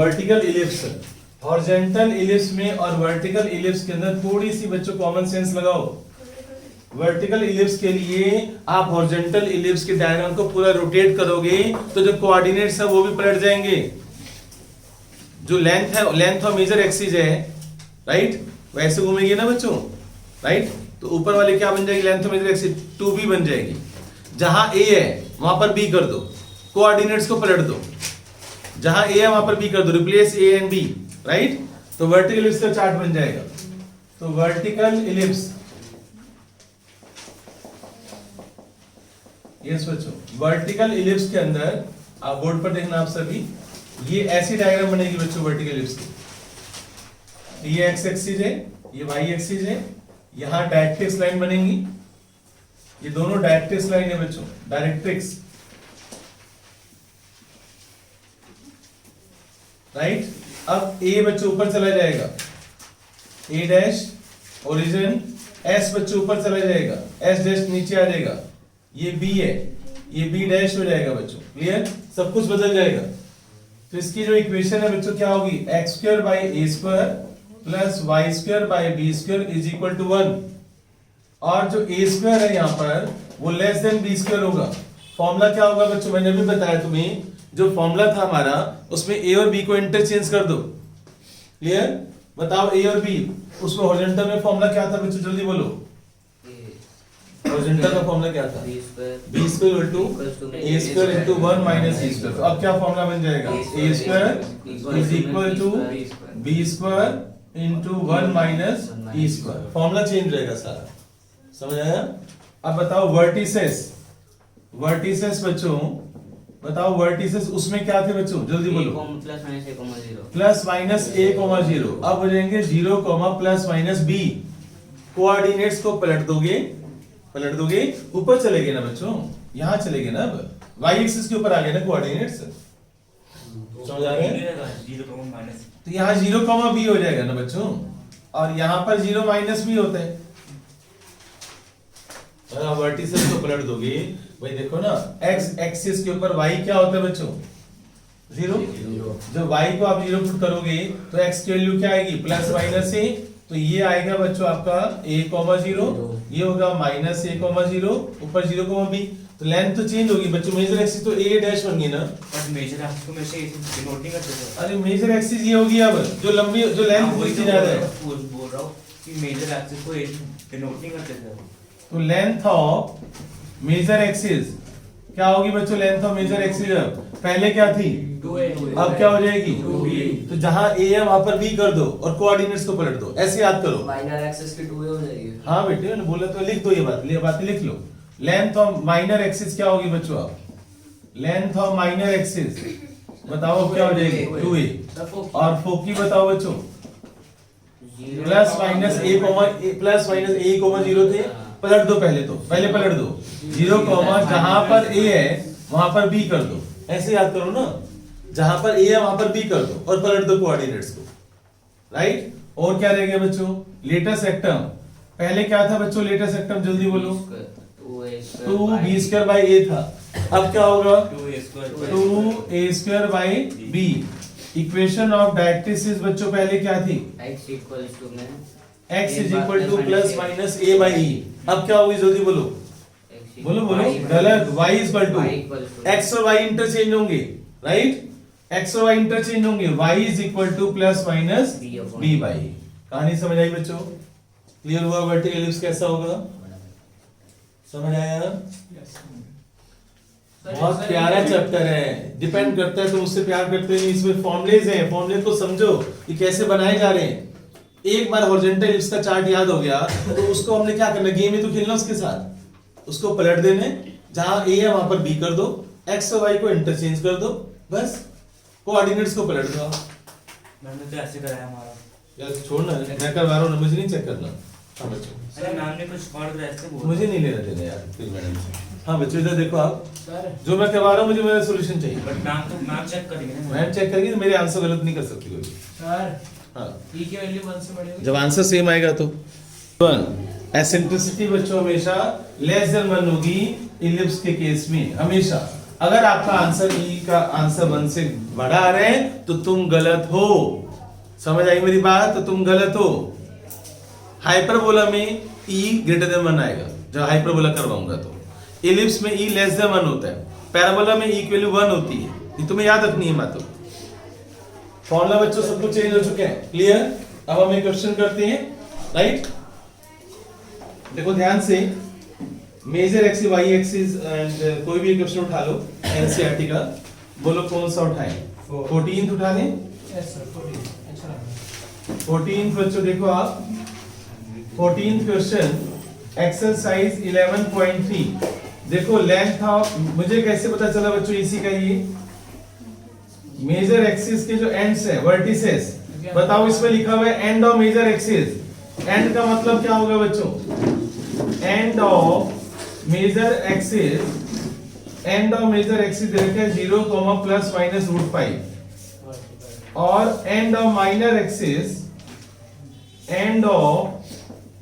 Vertical ellipse, horizontal ellipse में और vertical ellipse के अंदर थोड़ी सी बच्चों कॉमन सेंस लगाओ। वर्टिकल इलिप्स के लिए आप हॉरिजॉन्टल इलिप्स के डायग्राम को पूरा रोटेट करोगे तो जो कोऑर्डिनेट्स है वो भी पलट जाएंगे। जो लेंथ है, लेंथ और मेजर एक्सिस है, राइट, वैसे घूमेगी ना बच्चों, राइट। तो ऊपर वाले क्या बन जाएगी, लेंथ और मेजर एक्सिस 2b बन जाएगी। जहां a है वहां पर b कर दो, कोऑर्डिनेट्स को पलट दो। जहां a है वहां पर b कर दो, replace a and b, right. तो वर्टिकल इलिप्स का चार्ट बन जाएगा। तो वर्टिकल इलिप्स, यस बच्चों, वर्टिकल इलिप्स के अंदर आप बोर्ड पर देखना आप सभी, ये ऐसी डायग्राम बनेगी बच्चों वर्टिकल इलिप्स की। ये एक्स एक्सिस है, ये वाई एक्सिस है, यहां डायरेक्ट्रिक्स लाइन बनेगी। ये दोनों डायरेक्ट्रिक्स लाइन है बच्चों, डायरेक्ट्रिक्स, राइट। अब ए बच्चों ऊपर चला जाएगा, ए डैश ओरिजिन, एस बच्चों ऊपर चला जाएगा, एस डैश नीचे आ जाएगा, ये बी है, ये बी डैश हो जाएगा बच्चों, क्लियर, सब कुछ बदल जाएगा। तो इसकी जो इक्वेशन है बच्चों क्या होगी, x square by a square plus y square by b square is equal to 1। और जो ए स्क्वायर है यहाँ पर वो लेस देन बी स्क्वायर होगा। फॉर्मूला क्या होगा बच्चों, मैंने भी बताया तुम्हें, जो फॉर्मूला था हमारा उसमें ए और बी को इंटरचेंज कर दो, क्लियर। बताओ ए और बी, उसमें हॉरिजॉन्टल में फॉर्मूला क्या था बच्चों, जल्दी बोलो। हॉरिजॉन्टल का फॉर्मूला क्या था, B square equal to A square into 1 minus E square. तो अब क्या फॉर्मूला बन जाएगा, A square is equal to B square into 1 minus E square. Formula change रहेगा सारा, समझ आया। अब बताओ वर्टिसेस, वर्टिसेस बच्चों बताओ, वर्टिसेस उसमें क्या थे बच्चों, जल्दी बोलो। Plus minus a, 0। अब हो जाएंगे 0, प्लस माइनस b। कोऑर्डिनेट्स को पलट दोगे, ऊपर चले गए ना बच्चों, यहां चले गए ना, अब y एक्सिस के ऊपर आ गए ना कोऑर्डिनेट्स, समझ आ गए। तो यहाँ 0, b हो जाएगा ना बच्चों, और यहाँ पर 0 माइनस b होता है। वर्टिसेस को पलट दोगे, भाई देखो ना, x एक्सिस के ऊपर y क्या होता है बच्चों, 0। जब y को आप 0 पुट करोगे तो x की वैल्यू क्या आएगी, प्लस माइनस a। तो ये आएगा बच्चों आपका a, 0, ये होगा माइनस a, 0, ऊपर 0, b। तो लेंथ तो चेंज होगी बच्चों, मेजर एक्सिस तो a डैश बन गई ना, बट मेजर एक्सिस को मैं से डिनोट नहीं करते थे। अरे मेजर एक्सिस ये होगी, अब जो लंबी जो लेंथ नीचे जा रहा है, बोल रहा हूं कि मेजर एक्सिस को डिनोट नहीं करते थे। तो लेंथ ऑफ मेजर एक्सिस क्या होगी बच्चों, लेंथ ऑफ मेजर एक्सिस पहले क्या थी, 2a, अब क्या हो जाएगी, 2b। तो जहां a है वहां पर b कर दो और कोऑर्डिनेट्स को पलट दो, ऐसे याद करो। माइनर एक्सिस की 2a हो जाएगी। हाँ बेटे मैंने बोला तो लिख दो, ये बात लिख लो। लेंथ ऑफ माइनर एक्सिस क्या होगी बच्चों, आप लेंथ ऑफ माइनर एक्सिस बताओ क्या हो जाएगी, 2a। और फोकी बताओ बच्चों, plus minus a, plus minus a, 0 थे, पलट दो, पहले पलट दो 0, जहां पर a है वहां पर b कर दो, ऐसे याद करो ना, जहां पर a है वहां पर b कर दो और पलट दो कोऑर्डिनेट्स को, राइट। और क्या रह गया बच्चों, लेटेस्ट सेक्टम, पहले क्या था बच्चों लेटेस्ट सेक्टम, जल्दी बोलो, 2b स्क्वायर बाई a था, अब क्या होगा 2a square by b। Equation of directrix बच्चों पहले क्या थी, x इक्वल्स टू में x is equal to plus minus a by e। अब क्या होगी जल्दी बोलो, बोलो गलत, y is equal to, x और y इंटरचेंज होंगे, राइट, x और y इंटरचेंज होंगे, y is equal to plus minus b by e। कहानी समझ आई बच्चों, क्लियर हुआ वर्टिकल इलिप्स कैसा होगा, समझ आया। बहुत प्यारा चैप्टर है, डिपेंड करता है तुम उससे प्यार करते नहीं, इसमें फॉर्मुलेज हैं, फॉर्मुले को समझो कि कैसे बनाए जा रहे हैं। एक बार हॉरिजॉन्टल इलिप्स का चार्ट याद हो गया तो उसको हमने क्या करना, गेम में तो खेलना उसके साथ, उसको पलट देने, जहां a है वहां पर b कर दो, x और y को इंटरचेंज कर दो, बस कोऑर्डिनेट्स को पलट दो। मैंने तो ऐसे कराया हमारा, यार छोड़ना, मैं करवा रहा हूं, मुझे नहीं चेक करना। हाँ बच्चों, अरे मैम ने कुछ और ऐसे बोला, मुझे नहीं लेना देना यार फिर मैडम से। हाँ बच्चों इधर देखो, आप जो मैं करवा रहा हूँ मुझे मेरा सॉल्यूशन चाहिए, बट मैम तो मैम चेक करेंगे ना, मैम चेक करेगी तो मेरे आंसर गलत नहीं कर सकती कोई। सर हाँ, e की वैल्यू 1 से बढ़ेगी जब आंसर सेम आएगा तो 1। एसेंट्रिसिटी बच्चों हमेशा लेस देन 1 होगी इलिप्स के केस में, हमेशा। अगर आपका आंसर ई का आंसर 1 से बड़ा आ रहे हैं तो तुम गलत हो। समझ आई मेरी बात? तो तुम गलत हो। हाइपरबोला में ई ग्रेटर देन 1 आएगा जब हाइपरबोला करवाऊंगा तो। इलिप्स में ई लेस देन 1 होता है। पैराबोला में ई की वैल्यू 1 होती है। ये तुम्हें याद रखनी है बातों। फॉर्मूला बच्चों सब कुछ चेंज हो चुके हैं। क्लियर? अब हम एक क्वेश्चन करते हैं। राइट, देखो ध्यान से। Major axis y axis and कोई भी क्वेश्चन उठा लो एनसीईआरटी का, बोलो कौन सा उठाएं? 14th उठा लें। यस सर 14 अच्छा लगा। 14th बच्चों देखो आप, 14th क्वेश्चन एक्सरसाइज 11.3। देखो लेंथ ऑफ, मुझे कैसे पता चला बच्चों इसी का ये मेजर एक्सिस के जो एंड्स है वर्टिसेस, बताओ इसमें लिखा हुआ है end of major axis. End का मतलब क्या होगा बच्चों? End of major axis, end of major axis दे रखे हैं 0, ±√5 और end of minor axis, end of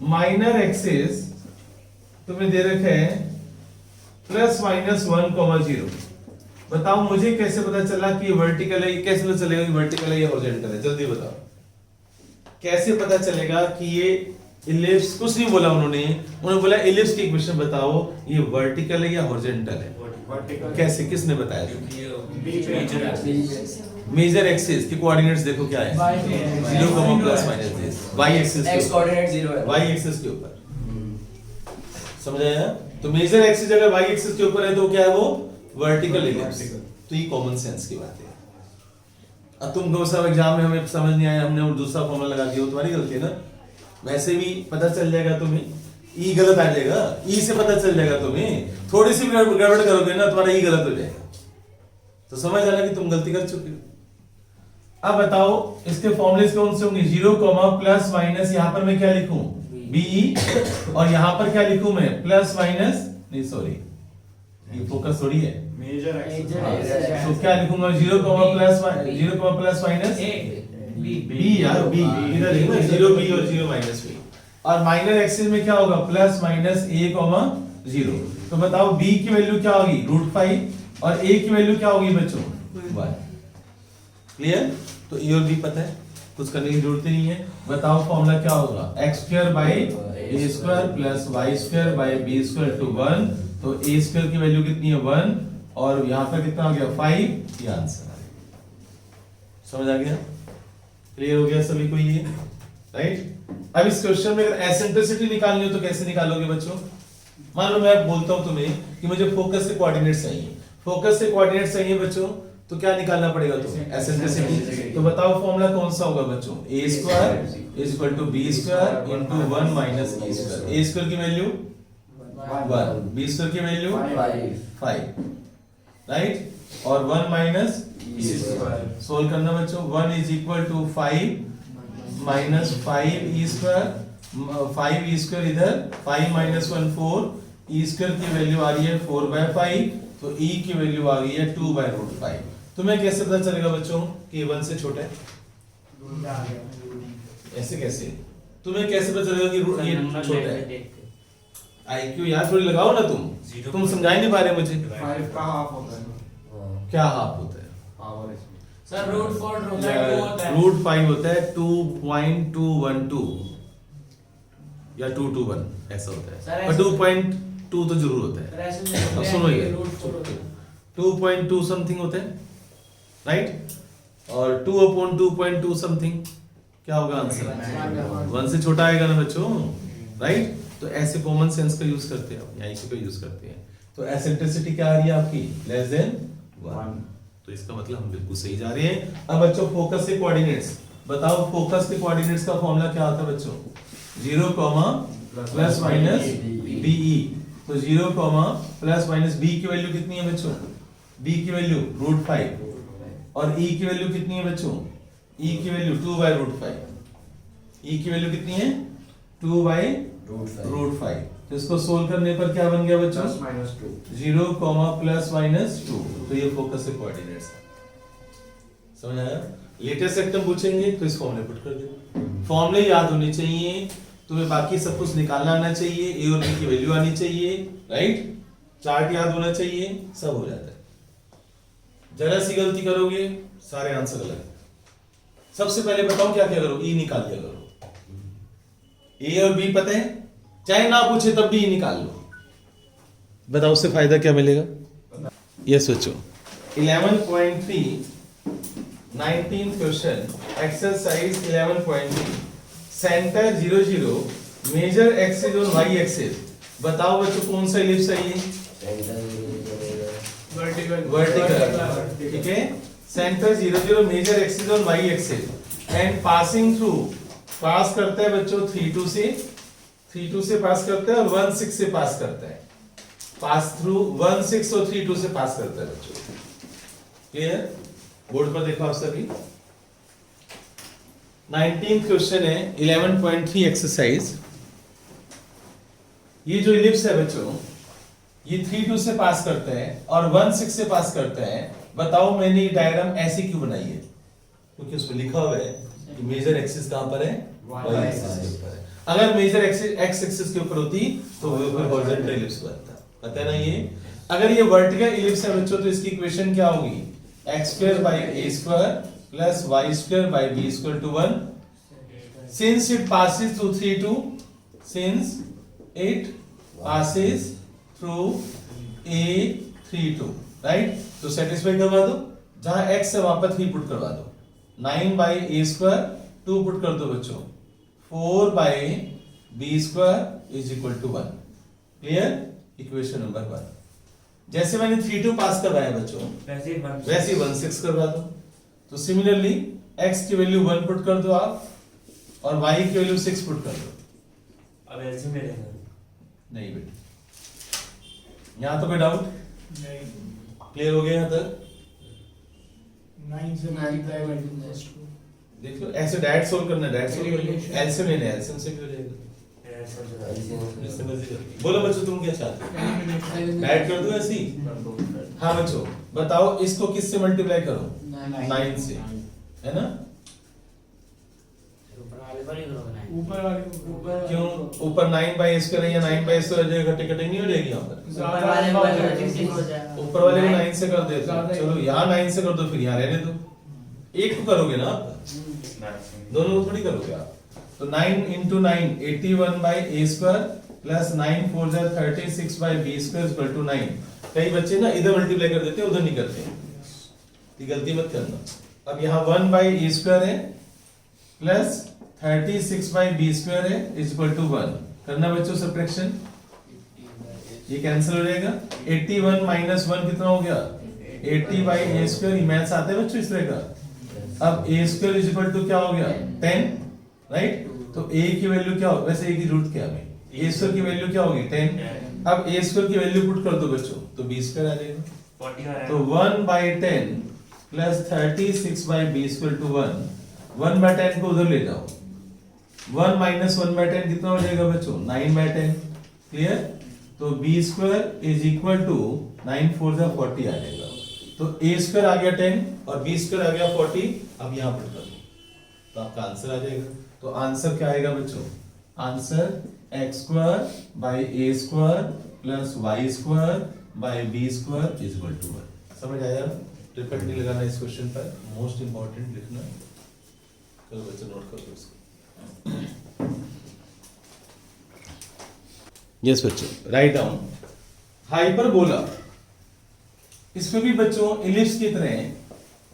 minor axis तुम्हें दे रखे हैं ±1, 0। बताओ मुझे कैसे पता चला कि ये वर्टिकल है? कैसे पता चलेगा कि वर्टिकल है या हॉरिजॉन्टल है? जल्दी बताओ कैसे पता चलेगा कि ये इलिप्स? कुछ नहीं बोला उन्होंने बोला इलिप्स की इक्वेशन बताओ ये वर्टिकल है या हॉरिजॉन्टल है। कैसे, किसने बताया? मेजर एक्सिस के कोऑर्डिनेट्स देखो क्या है, 0, ±, वाई एक्सिस x कोऑर्डिनेट 0 है, वाई एक्सिस के ऊपर। समझ आया? तो मेजर एक्सिस अगर वाई एक्सिस के ऊपर है तो क्या है वो? Vertical ellipse. तो ये कॉमन सेंस की बात है। अब तुम गो सब एग्जाम में हमें समझ नहीं आया, हमने वो दूसरा फॉर्मूला लगा दिया, वो तुम्हारी गलती है ना। वैसे भी पता चल जाएगा तुम्हें, ई गलत आ जाएगा, ई से पता चल जाएगा तुम्हें। थोड़ी सी गड़बड़ करोगे ना तुम्हारा ई गलत हो जाएगा। तो समझ आना कि तुम गलती कर चुके हो। अब बताओ इसके फॉर्मूलेस कौन से होंगे? 0, ±, यहां पर मैं क्या लिखूं? बी, और यहां पर क्या लिखूं मैं? प्लस माइनस, नहीं सॉरी ये फोकस थोड़ी है, मेजर एक्सिस तो क्या लिखूंगा? 0, ±, बी यार, बी इधर लिखना 0 बी और 0 माइनस बी। और माइनर एक्सिस में क्या होगा? Plus minus a, 0। तो बताओ b की वैल्यू क्या होगी? √5 और a की वैल्यू क्या होगी बच्चों? 1। क्लियर? तो a और b पता है, कुछ करने की जरूरत नहीं है। बताओ फॉर्मूला क्या होगा? x² / a² + y² / b² to 1। तो a² की वैल्यू कितनी है? 1 और यहां पर कितना आ गया? 5। ये आंसर आ गया। समझ आ गया? क्लियर हो गया सभी को ये? राइट। अब इस क्वेश्चन में अगर एसेंट्रिसिटी निकालनी हो तो कैसे निकालोगे बच्चों? मान लो मैं बोलता हूं तुम्हें कि मुझे फोकस से कोऑर्डिनेट्स चाहिए, फोकस से कोऑर्डिनेट्स चाहिए बच्चों, तो क्या निकालना पड़ेगा तुम्हें? एसेंट्रिसिटी। तो बताओ फॉर्मूला कौन सा होगा बच्चों? a² = b² × 1 - e²। a² की वैल्यू 1, b² की वैल्यू 5, राइट। और 1 - e²। सोल्व करना बच्चों। 1 = 5 - 5e², 5e² इधर, 5 - 1 4, e² की वैल्यू आ रही है 4/5, तो e की वैल्यू आ गई है 2/√5। तुम्हें कैसे पता चलेगा बच्चों कि 1 से छोटा है? ऐसे कैसे? तुम्हें कैसे पता चलेगा कि ये छोटा है? IQ यार थोड़ी लगाओ ना तुम समझा ही नहीं पा रहे मुझे। 5 का हाफ होता है। क्या हाफ होता है? सर √4 होता है, √5 होता है 2.212 या 221 ऐसा होता है, पर 2.2 तो जरूर होता है। अब सुनो ये 2.2 समथिंग होता है, राइट। और 2/2.2 समथिंग क्या होगा आंसर? 1 से छोटा आएगा ना बच्चों, राइट। तो ऐसे कॉमन सेंस का यूज करते हैं, यहाँ इसी का यूज करते हैं। तो एसेंट्रिसिटी क्या आ रही है आपकी? Less than 1। तो इसका मतलब हम बिल्कुल सही जा रहे हैं। अब बच्चों फोकस से कोऑर्डिनेट्स बताओ। फोकस के कोऑर्डिनेट्स का फॉर्मूला क्या होता है बच्चों? 0, ± BE। तो 0, ± b की वैल्यू कितनी है बच्चों? b की वैल्यू √5 और e की वैल्यू कितनी है बच्चों? e की वैल्यू 2/√5। e की वैल्यू कितनी है? 2/√5। तो इसको सोल्व करने पर क्या बन गया बच्चों? 0, ±2। तो ये फोकस से कोऑर्डिनेट्स है। समझ आया? लेटेस्ट सेक्टम पूछेंगे तो इस फॉर्मूले पुट कर दो। फॉर्मूले याद होने चाहिए तुम्हें, बाकी सब कुछ निकालना आना चाहिए, ए और बी की वैल्यू आनी चाहिए, राइट। चार्ट याद होना चाहिए, सब हो जाता है। जरा सी गलती करोगे सारे आंसर गलत। सबसे पहले बताओ क्या क्या करो, ई निकाल दिया करो। ए और बी पता है, चाहे ना पूछे तब भी ई निकाल लो। बताओ उससे फायदा क्या मिलेगा? ये सोचो। 11.3 19th question, exercise 11.3, centre 0 0, major axis on Y axis. बताओ बच्चों कौन सा इलिप्स है ये? वर्टिकल, ठीक है। Centre 0 0, major axis on Y axis and passing through, pass करता है बच्चों 3 2 से पास करता है और 1 6 से पास करता है। पास थ्रू 1 6 और 3 2 से पास करता है बच्चों। क्लियर? बोर्ड पर देखो आप सभी। 19th क्वेश्चन है 11.3 एक्सरसाइज। ये जो इलिप्स है बच्चों, ये 3 2 से पास करता है और 1 6 से पास करता है। बताओ मैंने ये डायग्राम ऐसी क्यों बनाई है? क्योंकि उसमें लिखा हुआ है कि मेजर एक्सिस कहां पर है? वाई एक्सिस के ऊपर है। अगर मेजर एक्सिस एक्स एक्सिस के ऊपर होती तो वो ऊपर हॉरिजॉन्टल इलिप्स बनता। पता है ना ये? अगर ये वर्टिकल इलिप्स है बच्चों तो इसकी इक्वेशन क्या होगी? x² / a² + y² / b² to 1, since it passes through 3 2, since it passes through a 3 2, right? तो सेटिस्फाई करवा दो, जहां x है वहां पर 3 पुट करवा दो। 9/a² 2 पुट कर दो बच्चों, 4/b² = 1। क्लियर? Equation number 1। जैसे मैंने 3 2 पास करवाया बच्चों, वैसे 1 6 करवा दो। तो सिमिलरली x की वैल्यू 1 पुट कर दो आप और y की वैल्यू 6 पुट कर दो। अब ऐसे में रहेगा नहीं बेटा, यहां तो कोई डाउट? क्लियर हो गया यहां तक? 9 से मल्टीप्लाई देख लो, ऐसे डायरेक्ट सोल्व करना है, डायरेक्ट सोल्व करना है। एलसीएम लेना है, एलसीएम से भी हो जाएगा। इससे मर्जी करो। बोलो बच्चों तुम क्या चाहते हो? डायरेक्ट कर दो ऐसे ही? हाँ बच्चों बताओ, इसको किससे मल्टीप्लाई करो? 9 से, है ना? ऊपर वाले क्यों? ऊपर 9/a² है या 9/a² हो जाएगा, कटे नहीं हो जाएगी यहाँ पर। ऊपर वाले को 9 से कर देते, चलो यहाँ 9 से कर दो, फिर यहाँ रहने दो। एक तो करोगे ना आप, दोनों को थोड़ी करोगे आप। तो 9 × 9 81/a² + 9 4 36/b² = 9। कई बच्चे ना इधर मल्टीप्लाई कर देते हैं, उधर नहीं करते, ये गलती मत करना। अब यहाँ 1/a² है प्लस 36/b² है = 1। करना बच्चों सब्ट्रैक्शन, ये कैंसिल हो जाएगा। 81 - 1 कितना हो गया? 80/a²। ये मैथ्स आते हैं बच्चों इस तरह का। अब a² = क्या हो गया? 10, राइट? तो a की वैल्यू क्या हो? वैसे a की रूट क्या है? a² की वैल्यू क्या होगी? 10। अब a² की वैल्यू पुट कर दो बच्चों, तो b² आ जाएगा। 40 आ रहा है। तो 1/10 प्लस 36/b² to 1। 1/10 को उधर ले जाओ, 1 - 1/10 कितना हो जाएगा बच्चों? 9/10। क्लियर? तो b² = 9 4 40 आ जाएगा। तो a² आ गया 10 और b² आ गया 40। अब यहाँ पुट कर दो तो आपका आंसर आ जाएगा। तो आंसर क्या आएगा बच्चों? Answer x² / a² + y² / b² = 1। समझ आया? रिपीट नहीं लगाना इस क्वेश्चन पर, मोस्ट इंपॉर्टेंट लिखना। चलो बच्चे नोट कर लो इसको। यस बच्चों, राइट डाउन हाइपरबोला। इसमें भी बच्चों इलिप्स की तरह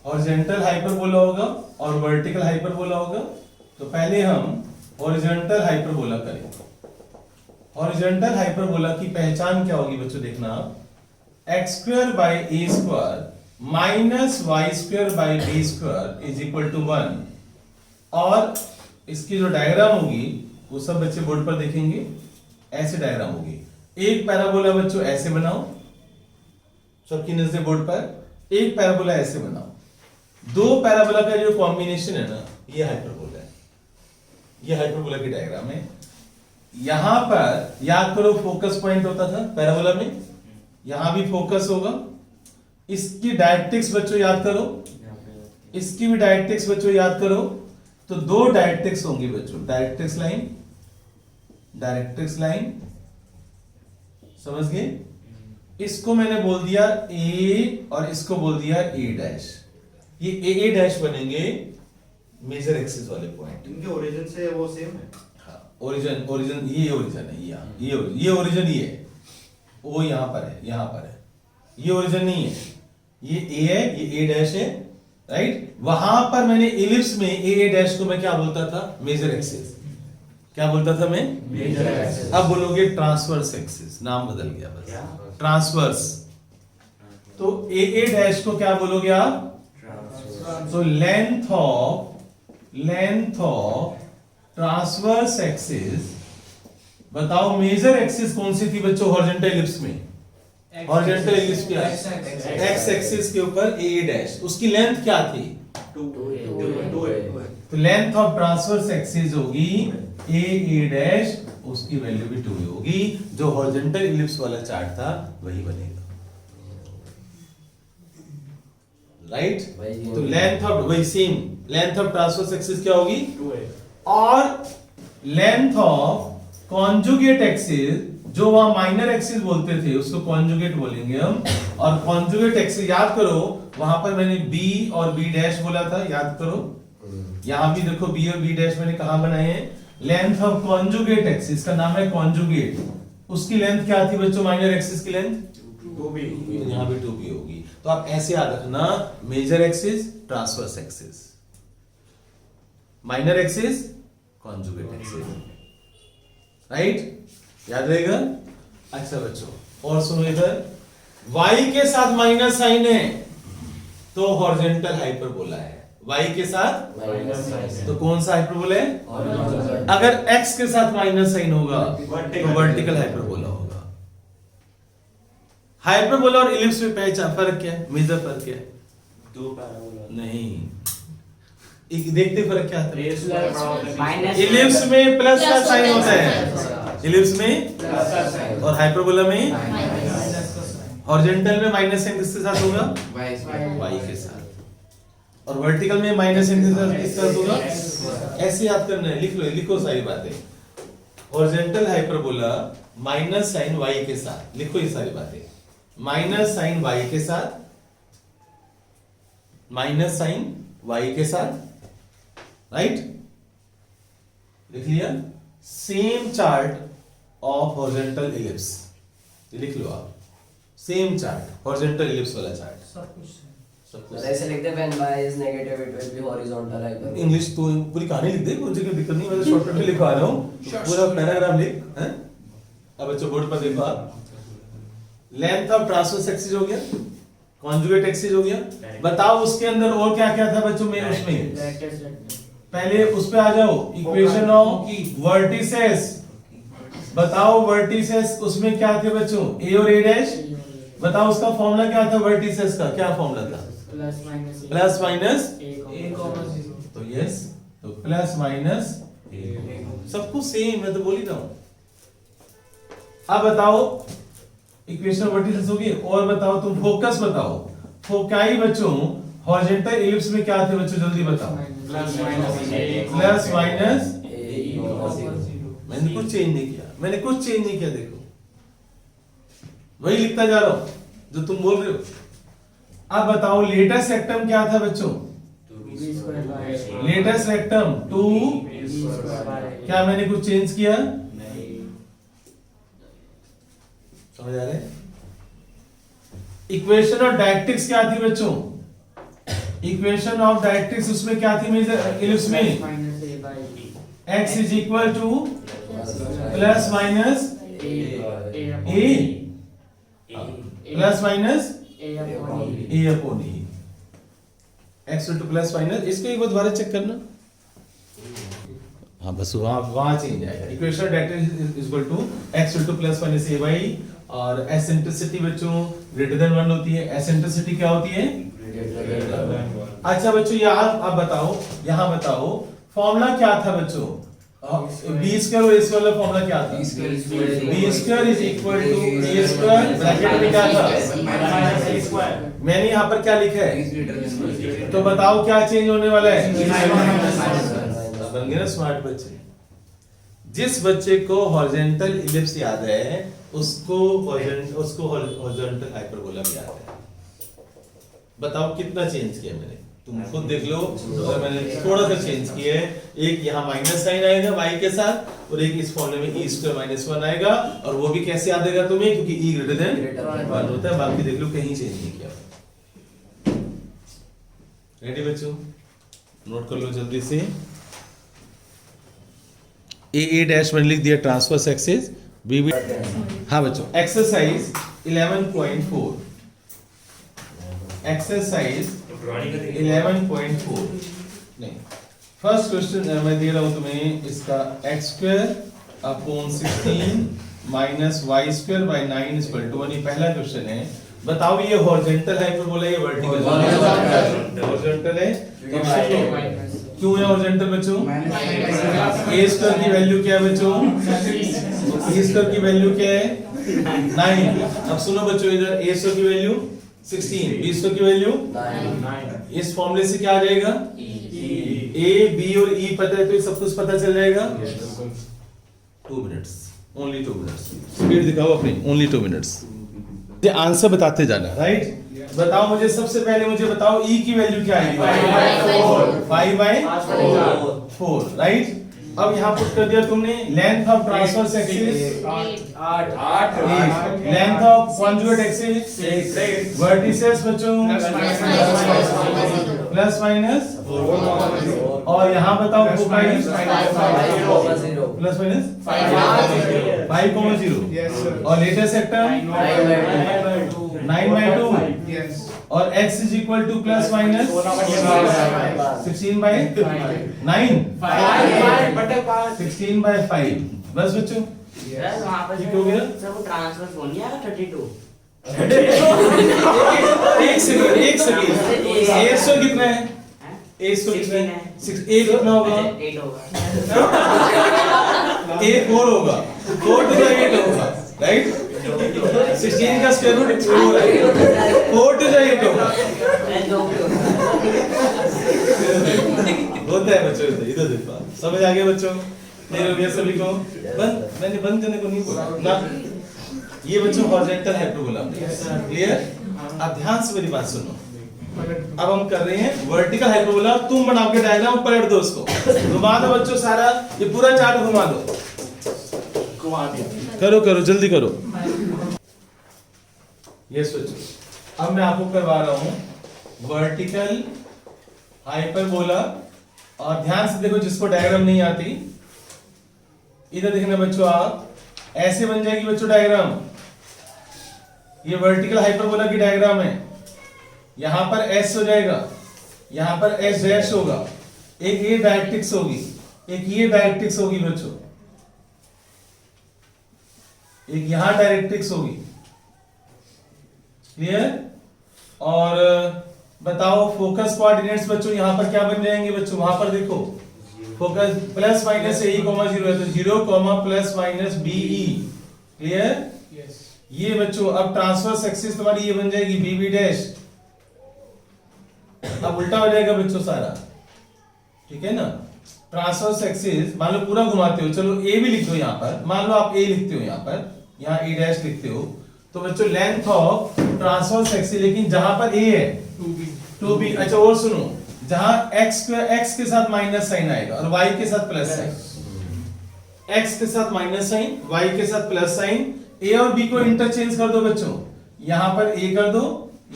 हॉरिजॉन्टल हाइपरबोला होगा और वर्टिकल हाइपरबोला होगा। तो पहले हम हॉरिजॉन्टल हाइपरबोला करेंगे। हॉरिजॉन्टल हाइपरबोला की पहचान क्या होगी बच्चों? देखना, x² / a² - y² / b² = 1। और इसकी जो डायग्राम होगी वो सब बच्चे बोर्ड पर देखेंगे। ऐसे डायग्राम होगी। एक पैराबोला बच्चों ऐसे बनाओ, सबकी नजर बोर्ड पर। एक पैराबोला ऐसे बनाओ। दो पैराबोला का जो कॉम्बिनेशन है ना, ये हाइपरबोला है। ये हाइपरबोला की डायग्राम है। यहां पर याद करो फोकस पॉइंट होता था पैराबोला में, यहां भी फोकस होगा। इसकी डायरेक्ट्रिक्स बच्चों याद करो, इसकी भी डायरेक्ट्रिक्स बच्चों याद करो। तो दो डायरेक्ट्रिक्स होंगी बच्चों, डायरेक्ट्रिक्स लाइन, समझ गए? इसको मैंने बोल दिया ए और इसको बोल दिया ए डैश। ये ए डैश बनेंगे मेजर एक्सिस वाले पॉइंट। इनके ओरिजिन से वो सेम है। हाँ, ओरिजिन ओरिजिन ये ओरिजिन है, ये ओरिजिन ये है, वो यहाँ पर है, यहाँ पर है। ये ओरिजिन नहीं है, ये ए है, ये ए डैश है, राइट। वहां पर मैंने इलिप्स में ए डैश को मैं क्या बोलता था? Major axis. क्या बोलता था मैं? Major axis. अब बोलोगे ट्रांसवर्स एक्सिस, नाम बदल गया बस, ट्रांसवर्स। तो ए डैश को क्या बोलोगे आप? तो लेंथ ऑफ ट्रांसवर्स एक्सिस। बताओ मेजर एक्सिस कौन सी थी बच्चों हॉरिजॉन्टल इलिप्स में? हॉरिजॉन्टल इलिप्स क्या है? एक्स एक्सिस के ऊपर ए डैश, उसकी लेंथ क्या थी? 2 तो लेंथ ऑफ ट्रांसवर्स एक्सिस होगी ए डैश, उसकी वैल्यू भी 2 होगी। जो हॉरिजॉन्टल इलिप्स वाला चार्ट था वही बनेगा, राइट। तो लेंथ ऑफ वही same, length of transverse axis क्या होगी? 2 है। और लेंथ ऑफ कॉन्जुगेट एक्सिस, जो वहां माइनर एक्सिस बोलते थे उसको कॉन्जुगेट बोलेंगे हम। और कॉन्जुगेट एक्सिस याद करो, वहां पर मैंने बी और बी डैश बोला था, याद करो। यहां भी देखो बी और बी डैश मैंने कहां बनाए हैं? लेंथ ऑफ कॉन्जुगेट एक्सिस का नाम है कॉन्जुगेट, उसकी लेंथ क्या थी बच्चों? माइनर एक्सिस की लेंथ 2b। यहां भी 2b होगी। तो आप ऐसे याद रखना, major axis, transverse axis, minor axis, conjugate axis, right. याद रहेगा? अच्छा बच्चों, और सुनो इधर, y के साथ माइनस साइन है तो हॉरिजॉन्टल हाइपरबोला है। y के साथ तो कौन सा हाइपरबोला है? अगर x के साथ माइनस साइन होगा तो वर्टिकल हाइपरबोला होगा। हाइपरबोला और इलिप्स में पहचान फर्क क्या है? मेजर फर्क क्या है? 2 पैराबोला नहीं, एक देखते फर्क क्या आता है? माइनस इलिप्स में प्लस का साइन होता है, इलिप्स में, और हाइपरबोला में हॉरिजॉन्टल में माइनस साइन किसके साथ होगा? y के साथ। और वर्टिकल में माइनस साइन किसके साथ होगा? ऐसे याद करना है, लिख लो, लिखो सारी बातें। Horizontal hyperbola minus sign y के साथ, लिखो ये सारी बातें। माइनस साइन y के साथ, माइनस साइन y के साथ, राइट। लिख लिया? Same chart of horizontal ellipse, ये लिख लो आप। सेम चार्ट, हॉरिजॉन्टल इलिप्स वाला चार्ट, सब कुछ सब कुछ। ऐसे लिखते हैं when y is negative it will be horizontal hyperbola। English तो पूरी कहानी लिख दे, मुझे कोई दिक्कत नहीं, मैं तो शॉर्टकट में लिखवा रहा हूँ, पूरा पैराग्राफ लिख, हैं? अब बच्चों बोर्ड पर देखो आप, लेंथ ऑफ ट्रांसवर्स एक्सिस हो गया, कॉन्जुगेट एक्सिस हो गया। बताओ उसके अंदर और क्या क्या था बच्चों में? उसमें पहले उस पे आ जाओ, इक्वेशन ऑफ वर्टिसेस। बताओ वर्टिसेस उसमें क्या थे बच्चों? ए और ए डैश। बताओ उसका फॉर्मूला क्या था? वर्टिसेस का क्या फॉर्मूला था? प्लस माइनस ए कॉमा 0। तो यस, तो प्लस माइनस सब कुछ सेम है, तो बोल ही रहा हूं। अब बताओ इक्वेशन वर्टिसेस होगी। और बताओ तुम फोकस बताओ, फोकाई बच्चों हॉरिजॉन्टल इलिप्स में क्या थे बच्चों? जल्दी बताओ। प्लस माइनस, मैंने कुछ चेंज नहीं किया, मैंने कुछ चेंज नहीं किया, देखो वही लिखता जा रहा हूं जो तुम बोल रहे हो। अब बताओ लेटेस्ट रेक्टम क्या था बच्चों? लेटेस्ट रेक्टम 2, क्या मैंने कुछ चेंज किया? समझ आ रहा है? इक्वेशन ऑफ डायरेक्ट्रिक्स क्या थी बच्चों? इक्वेशन ऑफ डायरेक्ट्रिक्स उसमें क्या थी मेजर इलिप्स में? x is equal to plus minus A, plus minus A upon E, x to plus minus. इसको एक बार दोबारा चेक करना। हाँ बस वहां चेंज आएगा। Equation directrix is equal to x to plus minus a by, और एसेंट्रिसिटी बच्चों ग्रेटर देन 1 होती है। एसेंट्रिसिटी क्या होती है? अच्छा बच्चों यहाँ आप बताओ, यहाँ बताओ फॉर्मूला क्या था बच्चों? बी स्क्वायर और ए स्क्वायर वाला फॉर्मूला क्या था? B square is equal to A square, bracket में क्या था? मैंने यहाँ पर क्या लिखा है? तो बताओ क्या चेंज होने वाला है? बन गए ना स्मार्ट बच्चे। जिस बच्चे को हॉरिजॉन्टल इलिप्स याद है उसको हॉरिजॉन्टल हाइपरबोला भी याद है। बताओ कितना चेंज किया मैंने, तुम खुद देख लो। और मैंने थोड़ा सा चेंज किया है, एक यहाँ माइनस साइन आएगा y के साथ और एक इस फॉर्मूले में e स्क्वायर माइनस 1 आएगा, और वो भी कैसे याद आएगा तुम्हें, क्योंकि e ग्रेटर देन 1 होता है। बाकी देख लो कहीं चेंज नहीं किया। रेडी बच्चों, नोट कर लो जल्दी से। ए डैश मैंने लिख दिया ट्रांसवर्स एक्सिस, बी बी। हाँ बच्चों, एक्सरसाइज 11.4, एक्सरसाइज 11.4 नहीं, फर्स्ट क्वेश्चन मैं दे रहा हूं तुम्हें इसका x square upon 16 minus y square by 9 is equal to 1। ये पहला क्वेश्चन है। बताओ ये हॉरिजॉन्टल हाइपरबोला है वर्टिकल? हॉरिजॉन्टल है। तो क्यों है हॉरिजॉन्टल बच्चों? a स्क्वायर की वैल्यू क्या है बच्चों? a स्क्वायर की वैल्यू क्या है? 9। अब सुनो बच्चों, इधर a स्क्वायर की वैल्यू 16, b स्क्वायर की वैल्यू 9। इस फॉर्मूले से क्या आ जाएगा? a b और e पता है तो ये सब कुछ पता चल जाएगा। 2 मिनट्स, ओनली 2 मिनट्स। स्पीड दिखाओ अपनी, ओनली 2 मिनट्स। ये आंसर बताते जाना, राइट? बताओ मुझे, सबसे पहले मुझे बताओ e की वैल्यू क्या आएगी? 5/4, राइट? अब यहाँ पुट कर दिया तुमने। Length of transverse axis 8, length of conjugate axis 6, vertices बच्चों प्लस माइनस, और यहाँ बताओ फोकाई प्लस माइनस 5,0, और लेटेस्ट सेक्टर 9/2, और x is equal to plus minus 16/9, 16/5। बस बच्चों ठीक हो गया। ट्रांसफर फोन नहीं आया 32। एक सेकंड a सो कितना है? a सो कितना है? 6, a कितना होगा? 8 होगा। a 4 होगा, 4 to the 8 होगा, राइट? 16 का स्क्वायर रूट 4 है, 4 to the 8 होगा। होता है बच्चों, इधर देखो, समझ आ गया बच्चों? क्लियर हो गया सभी को? मैंने बंद करने को नहीं बोला ना। ये बच्चों हॉरिजॉन्टल हाइपरबोला, क्लियर? अब ध्यान से मेरी बात सुनो। अब हम कर रहे हैं वर्टिकल हाइपरबोला। तुम बनाओ के डायग्राम, पलट दो उसको, घुमा दो बच्चों सारा, ये पूरा चार्ट घुमा दो। करो जल्दी करो। यस बच्चों, अब मैं आपको करवा रहा हूं वर्टिकल हाइपरबोला। और ध्यान से देखो, जिसको डायग्राम नहीं आती इधर देखना बच्चों, आप ऐसे बन जाएगी बच्चों डायग्राम। ये वर्टिकल हाइपरबोला की डायग्राम है। यहां पर s हो जाएगा, यहां पर s डैश होगा, एक ये डायरेक्ट्रिक्स होगी, एक ये डायरेक्ट्रिक्स होगी बच्चों, एक यहां डायरेक्ट्रिक्स होगी। क्लियर? और बताओ फोकस कोऑर्डिनेट्स बच्चों यहां पर क्या बन जाएंगे बच्चों? वहां पर देखो, फोकस प्लस माइनस ए 0 है तो 0, plus minus b e. Clear? ये बच्चों अब ट्रांसवर्स एक्सिस तुम्हारी ये बन जाएगी बी बी डैश। अब उल्टा हो जाएगा बच्चों सारा, ठीक है ना? ट्रांसवर्स एक्सिस मान लो पूरा घुमाते हो, चलो ए भी लिख दो यहाँ पर, मान लो आप ए लिखते हो यहाँ पर, यहाँ ए डैश लिखते हो, तो बच्चों लेंथ ऑफ ट्रांसवर्स एक्सिस, लेकिन जहां पर ए है 2b। अच्छा और सुनो, जहां x के साथ माइनस साइन आएगा और y के साथ प्लस साइन, x के साथ माइनस साइन, y के साथ प्लस साइन, a और b को इंटरचेंज कर दो बच्चों। यहां पर a कर दो,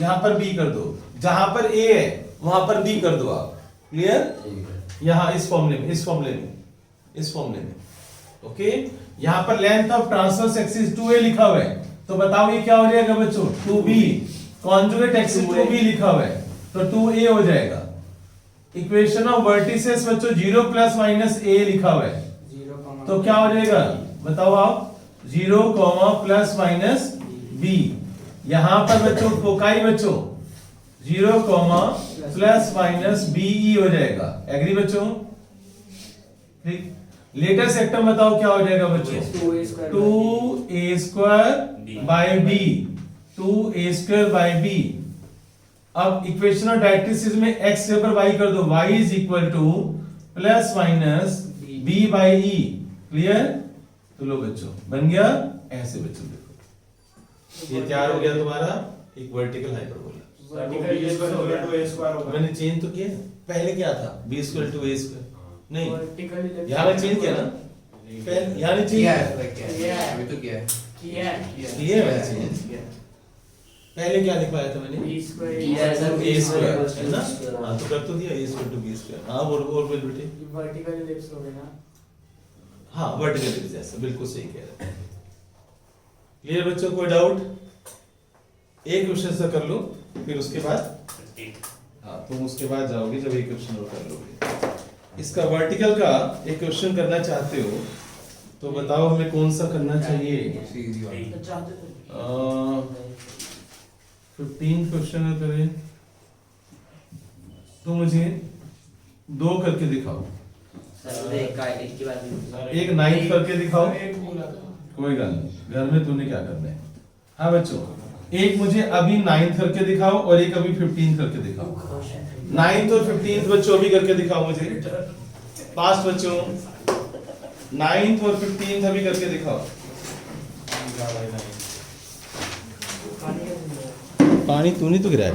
यहां पर b कर दो, जहां पर a है वहां पर b कर दो आप। क्लियर? यहां इस फॉर्मूले में ओके। यहां पर length of transverse axis 2a लिखा हुआ है, तो बताओ ये क्या हो जाएगा बच्चों? 2b। कॉन्जुगेट एक्सिस 2b लिखा हुआ है तो 2a हो जाएगा। इक्वेशन ऑफ वर्टिसेस बच्चों 0 प्लस माइनस a लिखा हुआ है, तो क्या हो जाएगा बताओ आप? 0, प्लस माइनस b। यहां पर बच्चों फोकाई बच्चों 0, प्लस माइनस बीई हो जाएगा। एग्री बच्चों? ठीक। लेटेस्ट सेक्टर बताओ क्या हो जाएगा बच्चों? 2a square by b, 2a square by b। अब इक्वेशन ऑफ डायरेक्ट्रिक्स में x के ऊपर y कर दो, y is equal to plus minus b by e। Clear? तो लो बच्चों, बन गया ऐसे बच्चों, देखो ये तैयार हो गया तुम्हारा एक वर्टिकल हाइपरबोला। मैंने चेंज तो किया, पहले क्या था b square to a square, नहीं यहाँ में चेंज किया ना, पहले यहाँ ने चेंज किया मैंने चेंज, पहले क्या लिखवाया था मैंने a स्क्वायर है ना, हाँ तो कर तो दिया a square to b square. हाँ और बोल बेटे, वर्टिकल इलिप्स हो गया ना। हाँ वर्टिकल इलिप्स जैसा, बिल्कुल सही कह रहे हैं। क्लियर बच्चों, कोई डाउट? एक क्वेश्चन से कर लो, फिर उसके बाद हाँ तुम उसके बाद जाओगे जब एक क्वेश्चन और कर लोगे। इसका वर्टिकल का एक क्वेश्चन करना चाहते हो तो बताओ हमें कौन सा करना चाहिए। 15 क्वेश्चन करें तो मुझे 2 करके दिखाओ, सर एक की बात नहीं। एक 9 करके दिखाओ। एक बोला था। कोई गल नहीं, घर में तूने क्या करना है। हाँ बच्चों, एक मुझे अभी 9 करके दिखाओ और एक अभी 15 करके दिखाओ। 9 और 15 बच्चों अभी करके दिखाओ मुझे। पास्ट बच्चों 9 और 15 अभी करके दिखाओ। पानी तूने तो गिराया।